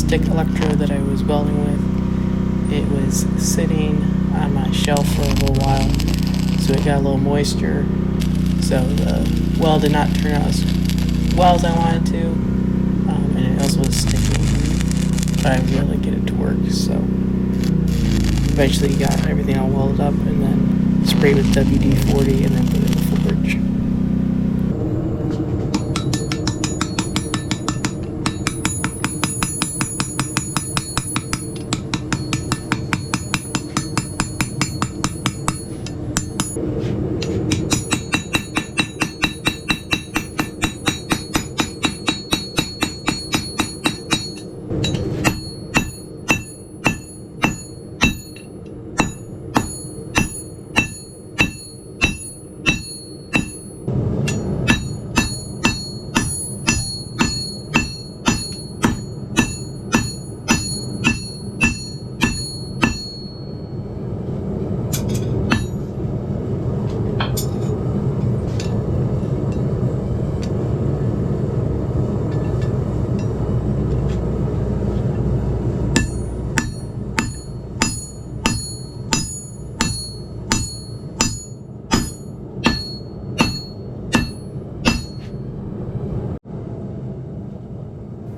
stick electrode that I was welding with, it was sitting on my shelf for a little while, so it got a little moisture. So the weld did not turn out as well as I wanted to, and it also was sticking, but I was able to get it to work. So eventually got everything all welded up and then sprayed with WD-40 and then put it in the forge.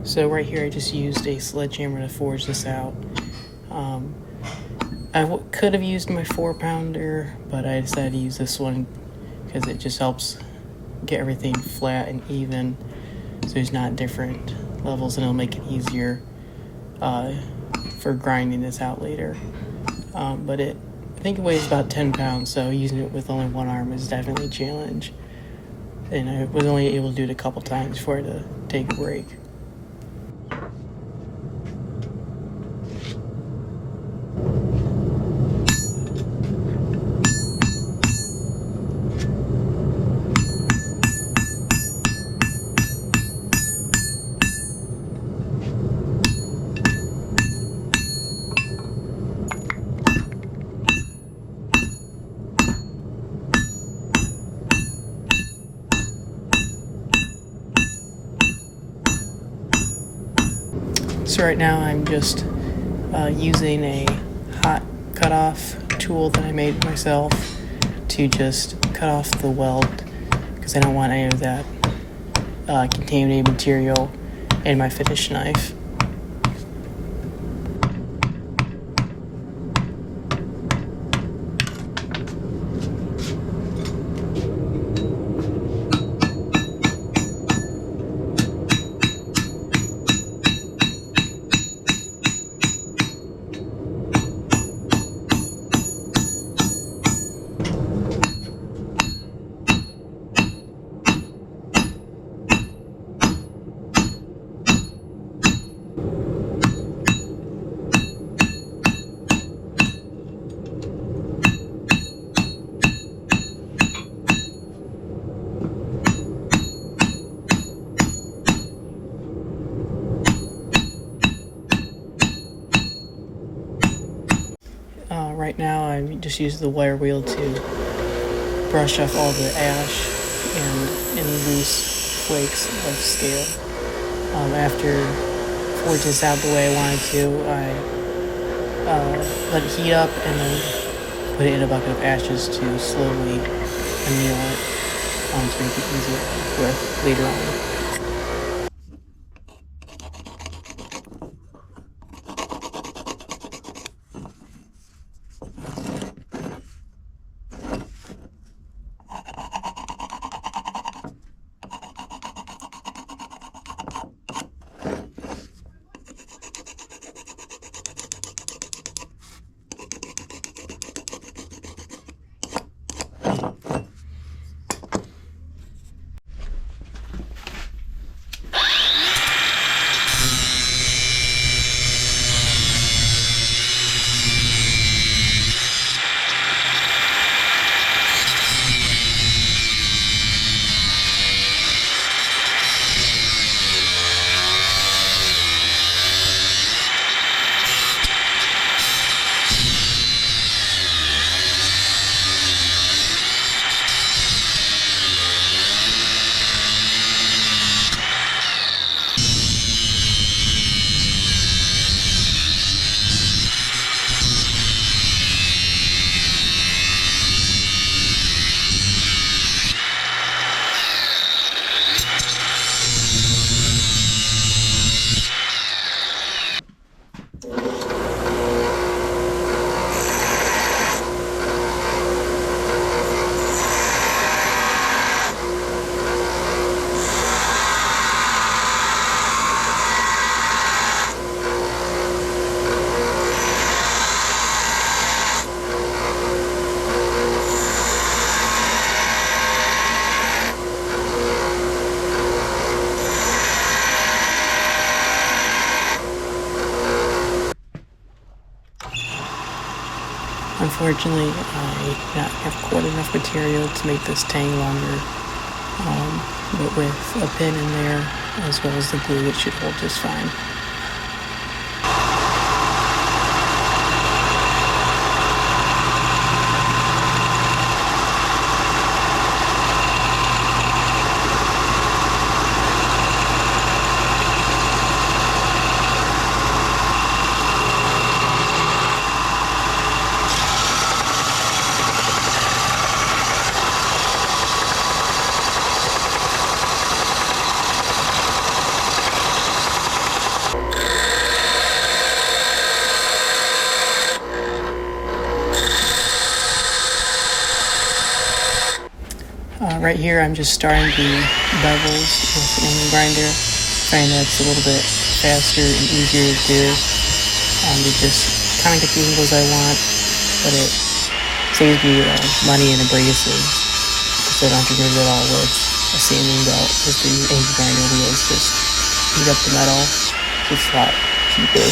So right here I just used a sledgehammer to forge this out. I could have used my 4-pounder, but I decided to use this one because it just helps get everything flat and even, so there's not different levels, and it'll make it easier for grinding this out later. But I think it weighs about 10 pounds, so using it with only one arm is definitely a challenge. And I was only able to do it a couple times before I had to take a break. So right now I'm just using a hot cutoff tool that I made myself to just cut off the weld, because I don't want any of that contaminated material in my finish knife. Right now I'm just using the wire wheel to brush off all the ash and any loose flakes of scale. After forging this out the way I wanted to, I let it heat up and then put it in a bucket of ashes to slowly anneal it, to make it easier to work with later on. Unfortunately, I did not have quite enough material to make this tang longer, but with a pin in there, as well as the glue, it should hold just fine. Right here, I'm just starting the bevels with an angle grinder. Find that's a little bit faster and easier to do. To just kind of get the angles I want, but it saves me money in abrasives because I don't have to remove it all with a sanding belt. With the angle grinder wheels, just heat up the metal. It's a lot cheaper.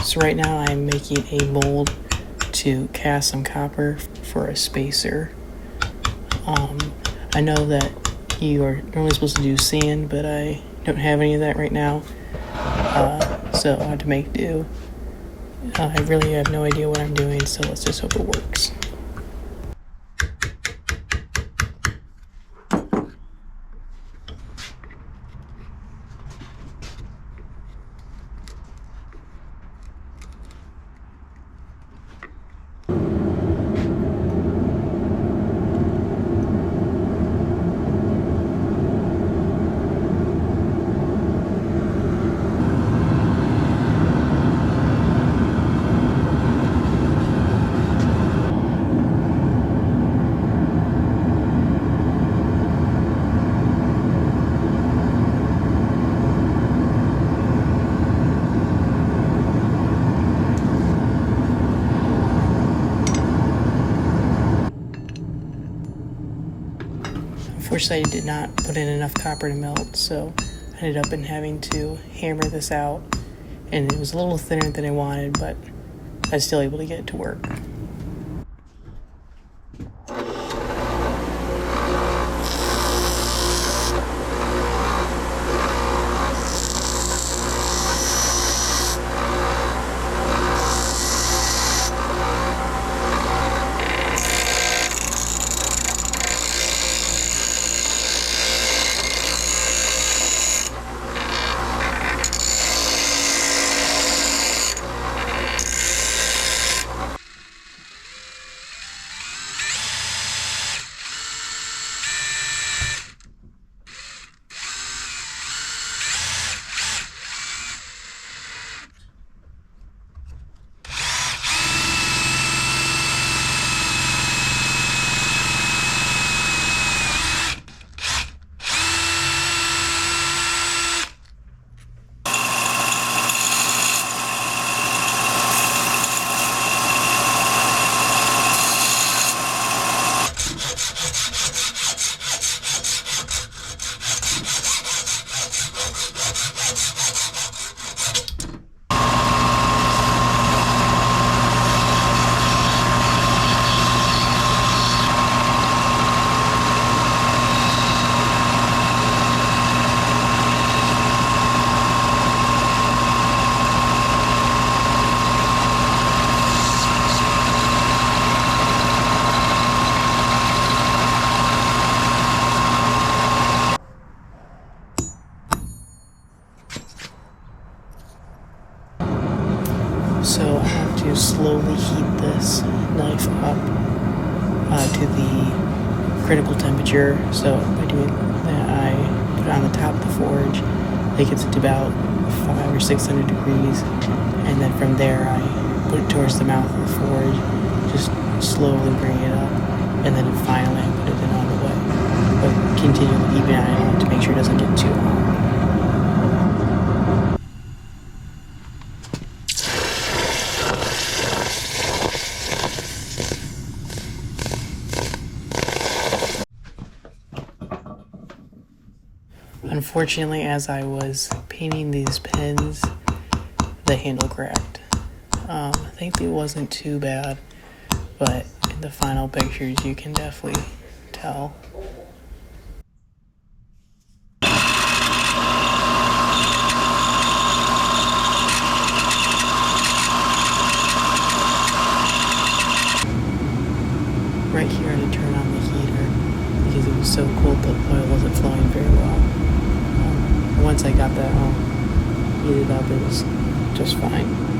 So right now I'm making a mold to cast some copper for a spacer. I know that you are normally supposed to do sand, but I don't have any of that right now, so I had to make do. I really have no idea what I'm doing, so let's just hope it works. Unfortunately, I did not put in enough copper to melt, so I ended up having to hammer this out, and it was a little thinner than I wanted, but I was still able to get it to work. So I have to slowly heat this knife up to the critical temperature. So by doing that, I put it on the top of the forge. It gets it to about 500 or 600 degrees, and then from there I put it towards the mouth of the forge, just slowly bring it up, and then finally I put it in all the way. But continually keep an eye on it to make sure it doesn't get too hot. Unfortunately, as I was painting these pins, the handle cracked. I think it wasn't too bad, but in the final pictures you can definitely tell. Right here I had to turn on the heater because it was so cold the oil wasn't flowing very well. Once I got that heated up, it was just fine.